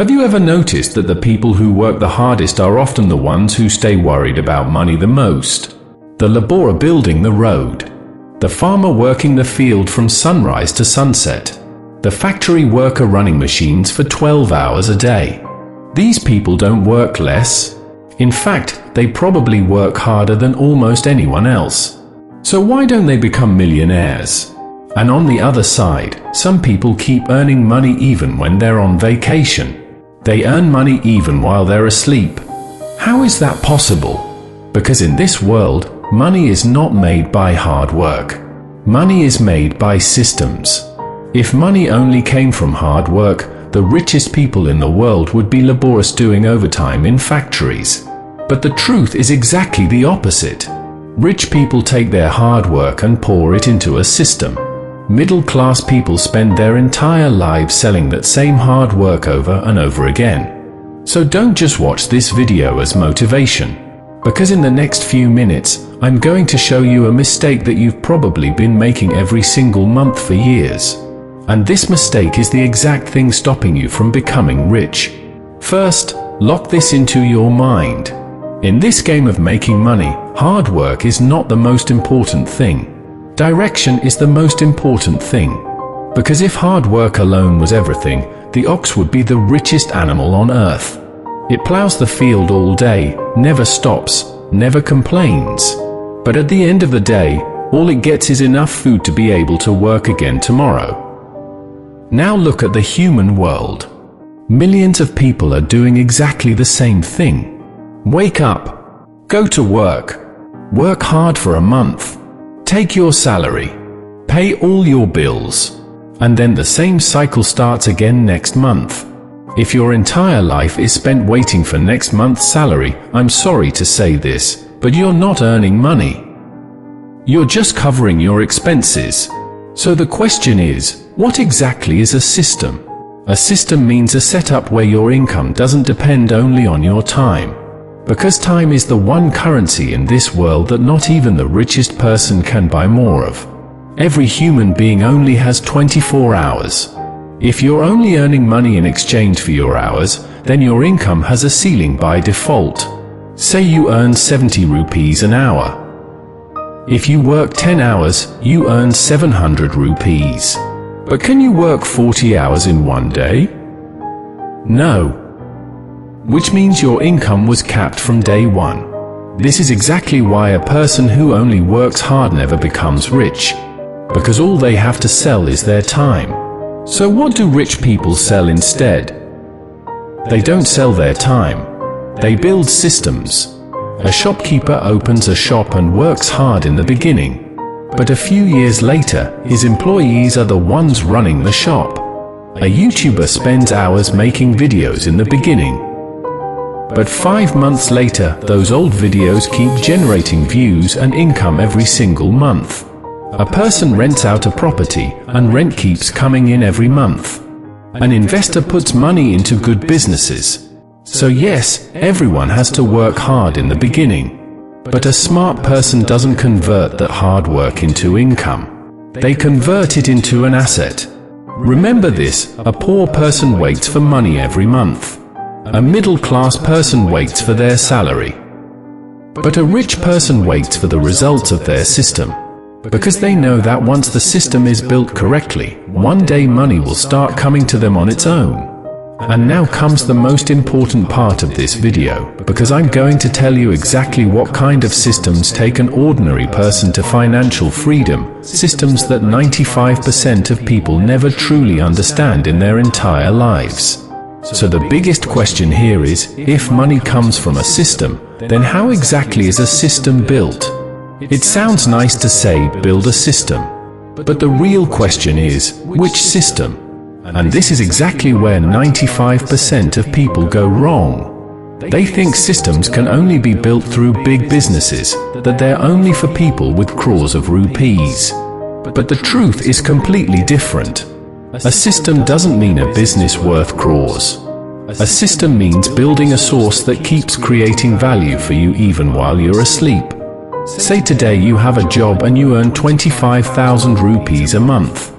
Have you ever noticed that the people who work the hardest are often the ones who stay worried about money the most? The laborer building the road, the farmer working the field from sunrise to sunset, the factory worker running machines for 12 hours a day. These people don't work less. In fact, they probably work harder than almost anyone else. So why don't they become millionaires? And on the other side, some people keep earning money even when they're on vacation. They earn money even while they're asleep. How is that possible? Because in this world, money is not made by hard work. Money is made by systems. If money only came from hard work, the richest people in the world would be laborious doing overtime in factories. But the truth is exactly the opposite. Rich people take their hard work and pour it into a system. Middle-class people spend their entire lives selling that same hard work over and over again. So don't just watch this video as motivation, because in the next few minutes, I'm going to show you a mistake that you've probably been making every single month for years. And this mistake is the exact thing stopping you from becoming rich. First, lock this into your mind. In this game of making money, hard work is not the most important thing. Direction is the most important thing. Because if hard work alone was everything, the ox would be the richest animal on earth. It plows the field all day, never stops, never complains. But at the end of the day, all it gets is enough food to be able to work again tomorrow. Now look at the human world. Millions of people are doing exactly the same thing. Wake up. Go to work. Work hard for a month. Take your salary. Pay all your bills. And then the same cycle starts again next month. If your entire life is spent waiting for next month's salary, I'm sorry to say this, but you're not earning money. You're just covering your expenses. So the question is, what exactly is a system? A system means a setup where your income doesn't depend only on your time. Because time is the one currency in this world that not even the richest person can buy more of. Every human being only has 24 hours. If you're only earning money in exchange for your hours, then your income has a ceiling by default. Say you earn 70 rupees an hour. If you work 10 hours, you earn 700 rupees. But can you work 40 hours in one day? No. Which means your income was capped from day one. This is exactly why a person who only works hard never becomes rich. Because all they have to sell is their time. So what do rich people sell instead? They don't sell their time. They build systems. A shopkeeper opens a shop and works hard in the beginning. But a few years later, his employees are the ones running the shop. A YouTuber spends hours making videos in the beginning. But 5 months later, those old videos keep generating views and income every single month. A person rents out a property, and rent keeps coming in every month. An investor puts money into good businesses. So yes, everyone has to work hard in the beginning. But a smart person doesn't convert that hard work into income. They convert it into an asset. Remember this, a poor person waits for money every month. A middle-class person waits for their salary. But a rich person waits for the results of their system. Because they know that once the system is built correctly, one day money will start coming to them on its own. And now comes the most important part of this video, because I'm going to tell you exactly what kind of systems take an ordinary person to financial freedom, systems that 95% of people never truly understand in their entire lives. So the biggest question here is, if money comes from a system, then how exactly is a system built? It sounds nice to say, build a system. But the real question is, which system? And this is exactly where 95% of people go wrong. They think systems can only be built through big businesses, that they're only for people with crores of rupees. But the truth is completely different. A system doesn't mean a business worth crores. A system means building a source that keeps creating value for you even while you're asleep. Say today you have a job and you earn 25,000 rupees a month.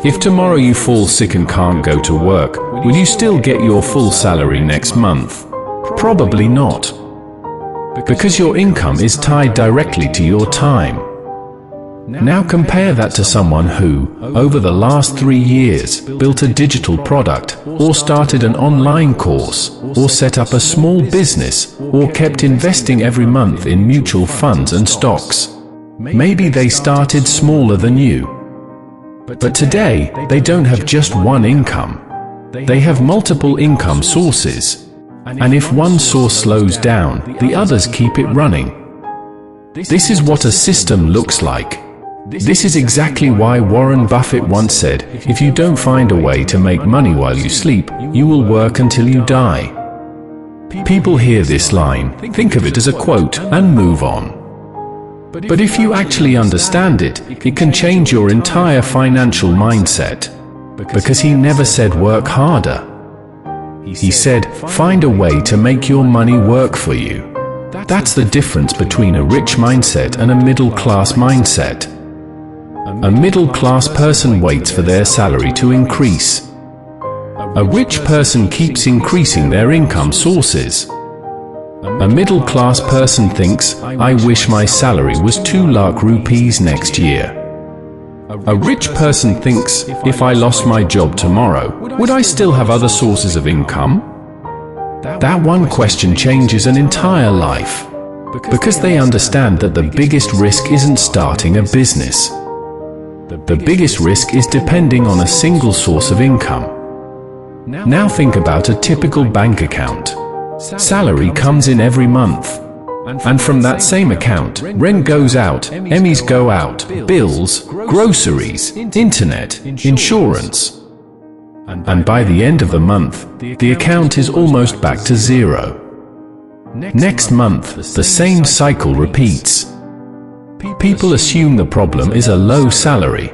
If tomorrow you fall sick and can't go to work, will you still get your full salary next month? Probably not. Because your income is tied directly to your time. Now compare that to someone who, over the last 3 years, built a digital product, or started an online course, or set up a small business, or kept investing every month in mutual funds and stocks. Maybe they started smaller than you. But today, they don't have just one income. They have multiple income sources. And if one source slows down, the others keep it running. This is what a system looks like. This is exactly why Warren Buffett once said, if you don't find a way to make money while you sleep, you will work until you die. People hear this line, think of it as a quote, and move on. But if you actually understand it, it can change your entire financial mindset. Because he never said work harder. He said, find a way to make your money work for you. That's the difference between a rich mindset and a middle-class mindset. A middle-class person waits for their salary to increase. A rich person keeps increasing their income sources. A middle-class person thinks, I wish my salary was 2 lakh rupees next year. A rich person thinks, if I lost my job tomorrow, would I still have other sources of income? That one question changes an entire life. Because they understand that the biggest risk isn't starting a business. The biggest risk is depending on a single source of income. Now think about a typical bank account. Salary comes in every month. And from that same account, rent goes out, Emmys go out, bills, groceries, internet, insurance. And by the end of the month, the account is almost back to zero. Next month, the same cycle repeats. People assume the problem is a low salary.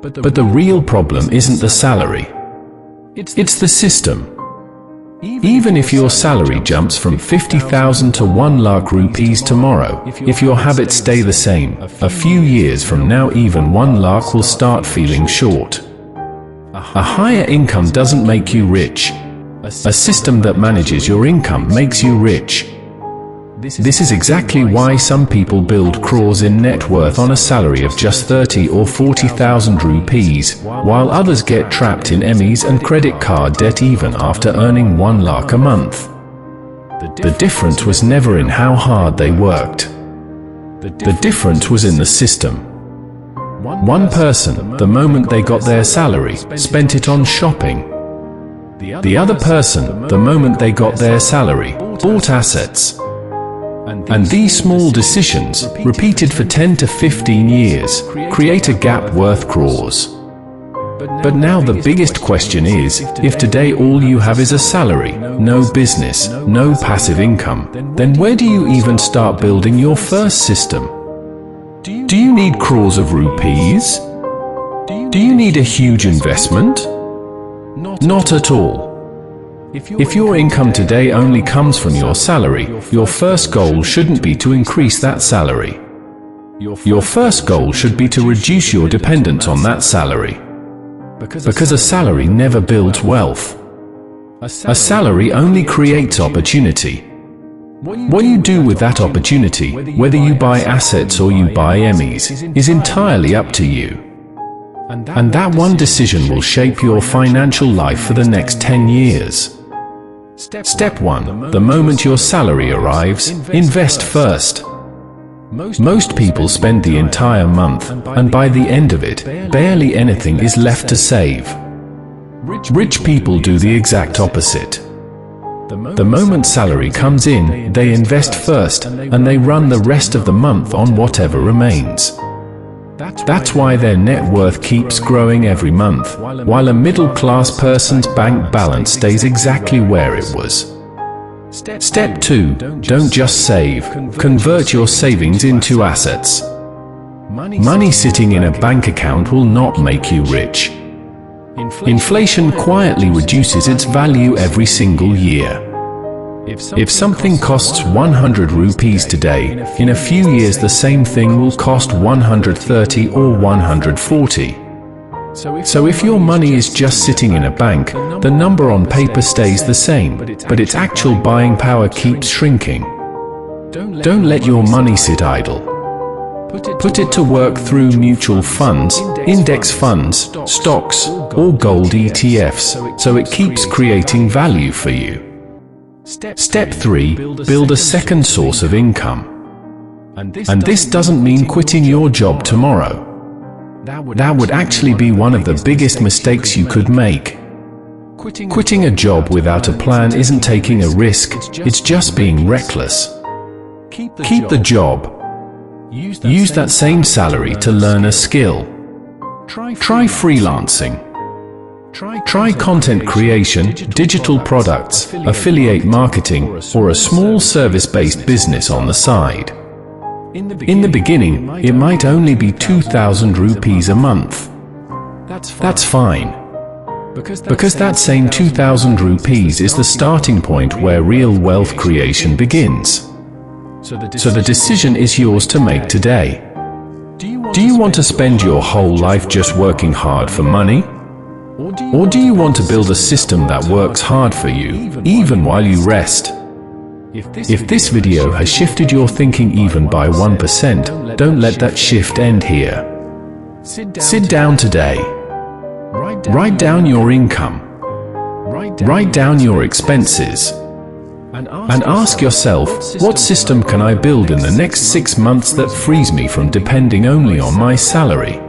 But the real problem isn't the salary. It's the system. Even if your salary jumps from 50,000 to 1 lakh rupees tomorrow, if your habits stay the same, a few years from now even 1 lakh will start feeling short. A higher income doesn't make you rich. A system that manages your income makes you rich. This is exactly why some people build crores in net worth on a salary of just 30 or 40,000 rupees, while others get trapped in Emmys and credit card debt even after earning 1 lakh a month. The difference was never in how hard they worked. The difference was in the system. One person, the moment they got their salary, spent it on shopping. The other person, the moment they got their salary, bought assets. And these small decisions, repeated for 10 to 15 years, create a gap worth crores. But now the biggest question is, if today all you have is a salary, no business, no passive income, then where do you even start building your first system? Do you need crores of rupees? Do you need a huge investment? Not at all. If your income today only comes from your salary, your first goal shouldn't be to increase that salary. Your first goal should be to reduce your dependence on that salary. Because a salary never builds wealth. A salary only creates opportunity. What you do with that opportunity, whether you buy assets or you buy Emmys, is entirely up to you. And that one decision will shape your financial life for the next 10 years. Step 1. The moment your salary arrives, invest first. Most people spend the entire month, and by the end of it, barely anything is left to save. Rich people do the exact opposite. The moment salary comes in, they invest first, and they run the rest of the month on whatever remains. That's why their net worth keeps growing every month, while a middle-class person's bank balance stays exactly where it was. Step 2. Don't just save, convert your savings into assets. Money sitting in a bank account will not make you rich. Inflation quietly reduces its value every single year. If something costs 100 rupees today, in a few years the same thing will cost 130 or 140. So if your money is just sitting in a bank, the number on paper stays the same, but its actual buying power keeps shrinking. Don't let your money sit idle. Put it to work through mutual funds, index funds, stocks, or gold ETFs, so it keeps creating value for you. Step 3. Build a second source of income. And this doesn't mean quitting your job tomorrow. That would actually be one of the biggest mistakes you could make. Quitting a job without a plan isn't taking a risk, it's just being reckless. Keep the job. Use that same salary to learn a skill. Try freelancing. Try content creation, digital products, affiliate marketing, or a small service-based business on the side. In the beginning, it might only be 2,000 rupees a month. That's fine. Because that same 2,000 rupees is the starting point where real wealth creation begins. So the decision is yours to make today. Do you want to spend your whole life just working hard for money? Or do you want to build a system that works hard for you, even while you rest? If this video has shifted your thinking even by 1%, don't let that shift end here. Sit down today. Write down your income. Write down your expenses. And ask yourself, what system can I build in the next 6 months that frees me from depending only on my salary?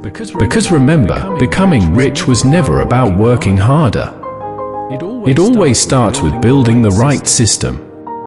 Because remember, becoming rich was never about working harder. It always starts with building the right system.